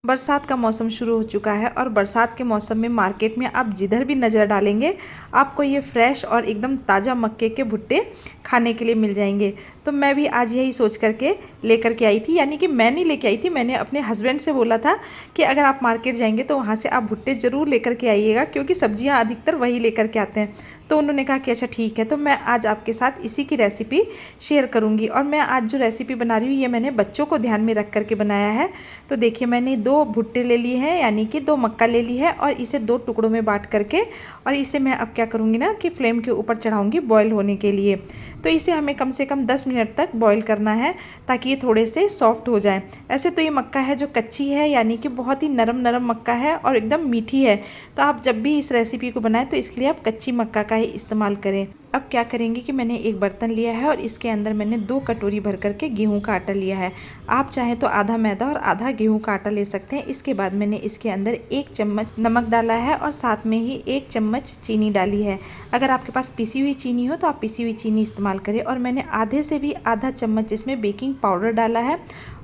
बरसात का मौसम शुरू हो चुका है और बरसात के मौसम में मार्केट में आप जिधर भी नज़र डालेंगे आपको ये फ्रेश और एकदम ताज़ा मक्के के भुट्टे खाने के लिए मिल जाएंगे। तो मैं भी आज यही सोच करके लेकर के आई थी, यानी कि मैं नहीं लेके आई थी, मैंने अपने हस्बैंड से बोला था कि अगर आप मार्केट जाएंगे तो वहाँ से आप भुट्टे ज़रूर लेकर के आइएगा, क्योंकि सब्जियाँ अधिकतर वही लेकर के आते हैं। तो उन्होंने कहा कि अच्छा ठीक है। तो मैं आज आपके साथ इसी की रेसिपी शेयर करूँगी। और मैं आज जो रेसिपी बना रही हूँ ये मैंने बच्चों को ध्यान में रख करके बनाया है। तो देखिए मैंने 2 भुट्टे ले लिए हैं, यानी कि 2 मक्का ले ली है और इसे 2 टुकड़ों में बांट करके, और इसे मैं अब क्या करूँगी ना कि फ्लेम के ऊपर चढ़ाऊँगी बॉयल होने के लिए। तो इसे हमें कम से कम 10 मिनट तक बॉयल करना है ताकि ये थोड़े से सॉफ्ट हो जाए। ऐसे तो ये मक्का है जो कच्ची है, यानी कि बहुत ही नरम नरम मक्का है और एकदम मीठी है। तो आप जब भी इस रेसिपी को बनाएं तो इसके लिए आप कच्ची मक्का का ही इस्तेमाल करें। अब क्या करेंगे कि मैंने एक बर्तन लिया है और इसके अंदर मैंने 2 कटोरी भर करके गेहूं का आटा लिया है। आप चाहें तो आधा मैदा और आधा गेहूं का आटा ले सकते हैं। इसके बाद मैंने इसके अंदर 1 चम्मच नमक डाला है और साथ में ही 1 चम्मच चीनी डाली है। अगर आपके पास पिसी हुई चीनी हो तो आप पिसी हुई चीनी इस्तेमाल करें। और मैंने आधे से भी आधा चम्मच इसमें बेकिंग पाउडर डाला है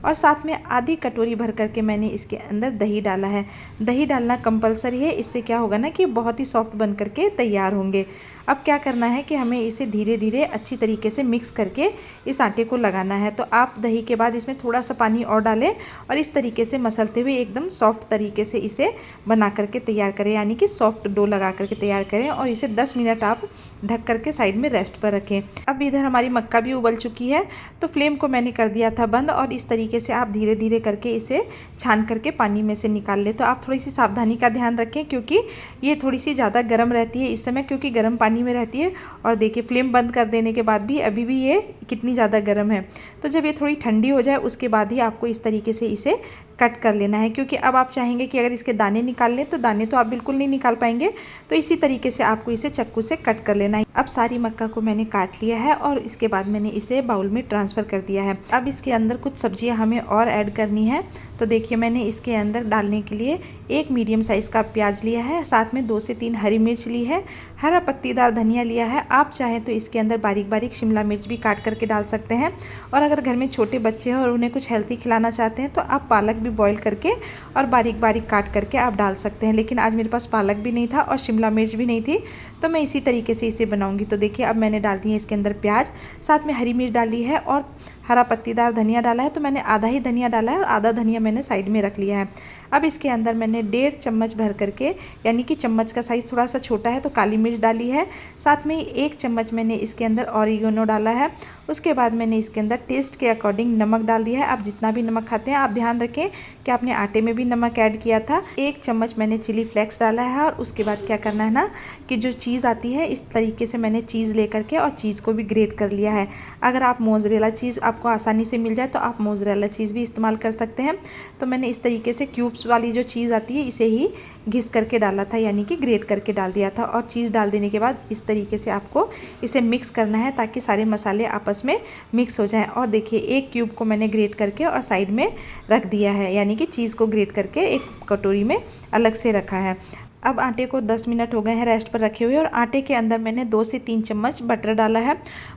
और साथ में आधी कटोरी भर करके मैंने इसके अंदर दही डाला है। दही डालना कंपलसरी है, इससे क्या होगा ना कि बहुत ही सॉफ्ट बन करके तैयार होंगे। अब क्या करना है कि हमें इसे धीरे धीरे अच्छी तरीके से मिक्स करके इस आटे को लगाना है। तो आप दही के बाद इसमें थोड़ा सा पानी और डालें और इस तरीके से मसलते हुए एकदम सॉफ्ट तरीके से इसे बना करके तैयार करें, यानी कि सॉफ्ट डो लगा करके तैयार करें। और इसे 10 मिनट आप ढक करके साइड में रेस्ट पर रखें। अब इधर हमारी मक्का भी उबल चुकी है, तो फ्लेम को मैंने कर दिया था बंद और इस तरीके से आप धीरे धीरे करके इसे छान करके पानी में से निकाल ले। तो आप थोड़ी सी सावधानी का ध्यान रखें, क्योंकि ये थोड़ी सी ज़्यादा गर्म रहती है इस समय, क्योंकि गर्म पानी में रहती है। और देखिए फ्लेम बंद कर देने के बाद भी अभी भी ये कितनी ज़्यादा गर्म है। तो जब ये थोड़ी ठंडी हो जाए उसके बाद ही आपको इस तरीके से इसे कट कर लेना है, क्योंकि अब आप चाहेंगे कि अगर इसके दाने निकाल लें तो दाने तो आप बिल्कुल नहीं निकाल पाएंगे। तो इसी तरीके से आपको इसे चक्कू से कट कर लेना है। अब सारी मक्का को मैंने काट लिया है और इसके बाद मैंने इसे बाउल में ट्रांसफ़र कर दिया है। अब इसके अंदर कुछ सब्जियां हमें और ऐड करनी है। तो देखिए मैंने इसके अंदर डालने के लिए 1 मीडियम साइज़ का प्याज लिया है, साथ में 2 से 3 हरी मिर्च ली है, हरा पत्तीदार धनिया लिया है। आप चाहें तो इसके अंदर बारीक बारीक शिमला मिर्च भी काट करके डाल सकते हैं। और अगर घर में छोटे बच्चे हैं और उन्हें कुछ हेल्दी खिलाना चाहते हैं तो आप पालक भी बॉईल करके और बारीक बारीक काट करके आप डाल सकते हैं। लेकिन आज मेरे पास पालक भी नहीं था और शिमला मिर्च भी नहीं थी, तो मैं इसी तरीके से इसे बनाऊंगी। तो देखिए अब मैंने डाल दी है इसके अंदर प्याज, साथ में हरी मिर्च डाली है और हरा पत्तीदार धनिया डाला है। तो मैंने आधा ही धनिया डाला है और आधा धनिया मैंने साइड में रख लिया है। अब इसके अंदर मैंने 1.5 चम्मच भर करके, यानी कि चम्मच का साइज़ थोड़ा सा छोटा है, तो काली मिर्च डाली है। साथ में 1 चम्मच मैंने इसके अंदर ऑरिगेनो डाला है। उसके बाद मैंने इसके अंदर टेस्ट के अकॉर्डिंग नमक डाल दिया है। आप जितना भी नमक खाते हैं आप ध्यान रखें कि आपने आटे में भी नमक ऐड किया था। 1 चम्मच मैंने चिली फ्लेक्स डाला है। और उसके बाद क्या करना है ना कि जो चीज़ आती है इस तरीके से मैंने चीज़ ले करके और चीज़ को भी ग्रेट कर लिया है। अगर आप मोज़रेला चीज़ आपको आसानी से मिल जाए तो आप मोज़रेला चीज़ भी इस्तेमाल कर सकते हैं। तो मैंने इस तरीके से क्यूब्स वाली जो चीज़ आती है इसे ही घिस करके डाला था, यानी कि ग्रेट करके डाल दिया था। और चीज़ डाल देने के बाद इस तरीके से आपको इसे मिक्स करना है ताकि सारे मसाले आपस में मिक्स हो जाएं। और देखिए 1 क्यूब को मैंने ग्रेट करके और साइड में रख दिया है, यानी कि चीज़ को ग्रेट करके एक कटोरी में अलग से रखा है। अब आटे को 10 मिनट हो गए हैं रेस्ट पर रखे हुए और आटे के अंदर मैंने 2 से 3 चम्मच बटर डाला है।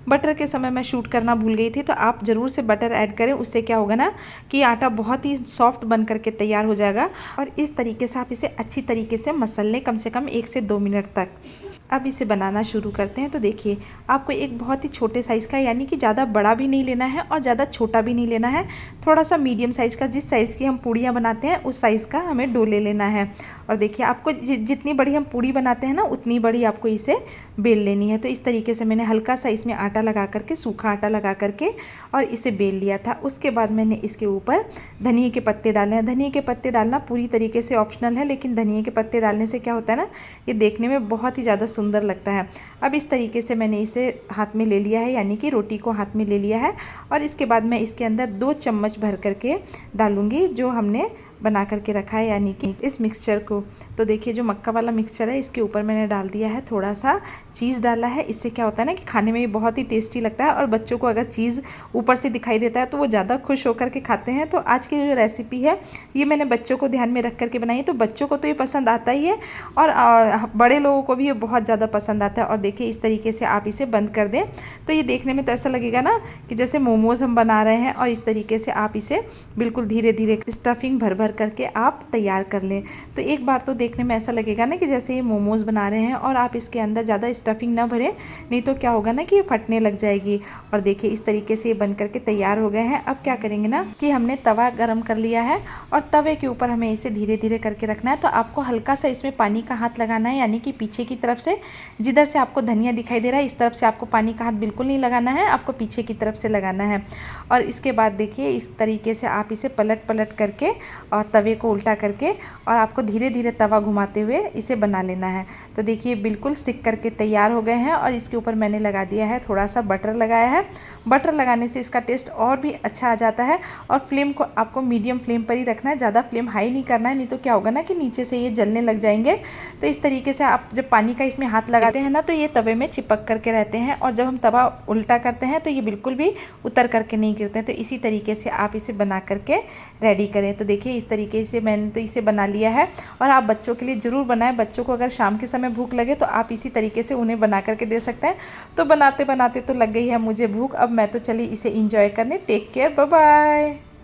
बटर के समय मैं शूट करना भूल गई थी, तो आप ज़रूर से बटर ऐड करें। उससे क्या होगा ना कि आटा बहुत ही सॉफ्ट बन करके तैयार हो जाएगा। और इस तरीके से आप इसे अच्छी तरीके से मसल लें कम से कम 1 से 2 मिनट तक। अब इसे बनाना शुरू करते हैं। तो देखिए आपको एक बहुत ही छोटे साइज़ का, यानी कि ज़्यादा बड़ा भी नहीं लेना है और ज़्यादा छोटा भी नहीं लेना है, थोड़ा सा मीडियम साइज़ का, जिस साइज़ की हम पूड़ियाँ बनाते हैं उस साइज़ का हमें डो ले लेना है। और देखिए आपको जितनी बड़ी हम पूड़ी बनाते हैं ना उतनी बड़ी आपको इसे बेल लेनी है। तो इस तरीके से मैंने हल्का सा इसमें आटा लगा करके, सूखा आटा लगा करके और इसे बेल लिया था। उसके बाद मैंने इसके ऊपर धनिए के पत्ते डाले हैं। धनिए के पत्ते डालना पूरी तरीके से ऑप्शनल है, लेकिन धनिए के पत्ते डालने से क्या होता है ना, ये देखने में बहुत ही ज़्यादा सुंदर लगता है। अब इस तरीके से मैंने इसे हाथ में ले लिया है, यानी कि रोटी को हाथ में ले लिया है। और इसके बाद मैं इसके अंदर 2 चम्मच भर करके डालूंगी जो हमने बना करके रखा है, यानी कि इस मिक्सचर को। तो देखिए जो मक्का वाला मिक्सचर है इसके ऊपर मैंने डाल दिया है, थोड़ा सा चीज़ डाला है। इससे क्या होता है ना कि खाने में बहुत ही टेस्टी लगता है और बच्चों को अगर चीज़ ऊपर से दिखाई देता है तो वो ज़्यादा खुश होकर के खाते हैं। तो आज की जो रेसिपी है ये मैंने बच्चों को ध्यान में रख करके बनाई है, तो बच्चों को तो ये पसंद आता ही है और बड़े लोगों को भी ये बहुत ज़्यादा पसंद आता है। और देखिए इस तरीके से आप इसे बंद कर दें तो ये देखने में तो ऐसा लगेगा ना कि जैसे मोमोज़ हम बना रहे हैं। और इस तरीके से आप इसे बिल्कुल धीरे धीरे स्टफिंग भर भर भर करके आप तैयार कर लें। तो एक बार तो देखने में ऐसा लगेगा ना कि जैसे ये मोमोज़ बना रहे हैं, और आप इसके अंदर ज़्यादा स्टफिंग ना भरें, नहीं तो क्या होगा ना कि ये फटने लग जाएगी। और देखिए इस तरीके से ये बन करके तैयार हो गए हैं। अब क्या करेंगे ना कि हमने तवा गरम कर लिया है और तवे के ऊपर हमें इसे धीरे धीरे करके रखना है। तो आपको हल्का सा इसमें पानी का हाथ लगाना है, यानी कि पीछे की तरफ से, जिधर से आपको धनिया दिखाई दे रहा है इस तरफ से आपको पानी का हाथ बिल्कुल नहीं लगाना है, आपको पीछे की तरफ से लगाना है। और इसके बाद देखिए इस तरीके से आप इसे पलट पलट करके और तवे को उल्टा करके, और आपको धीरे धीरे तवा घुमाते हुए इसे बना लेना है। तो देखिए बिल्कुल सिक करके तैयार हो गए हैं। और इसके ऊपर मैंने लगा दिया है, थोड़ा सा बटर लगाया है। बटर लगाने से इसका टेस्ट और भी अच्छा आ जाता है। और फ्लेम को आपको मीडियम फ्लेम पर ही रखना है, ज़्यादा फ्लेम हाई नहीं करना है, नहीं तो क्या होगा ना कि नीचे से ये जलने लग जाएंगे। तो इस तरीके से आप जब पानी का इसमें हाथ लगाते हैं ना तो ये तवे में चिपक करके रहते हैं, और जब हम तवा उल्टा करते हैं तो ये बिल्कुल भी उतर करके नहीं गिरते हैं। तो इसी तरीके से आप इसे बना करके रेडी करें। तो देखिए इस तरीके से मैंने तो इसे बना लिया है। और आप बच्चों के लिए ज़रूर बनाएं। बच्चों को अगर शाम के समय भूख लगे तो आप इसी तरीके से उन्हें बना करके दे सकते हैं। तो बनाते बनाते तो लग गई है मुझे भूख, अब मैं तो चली इसे इंजॉय करने। Take care, bye bye.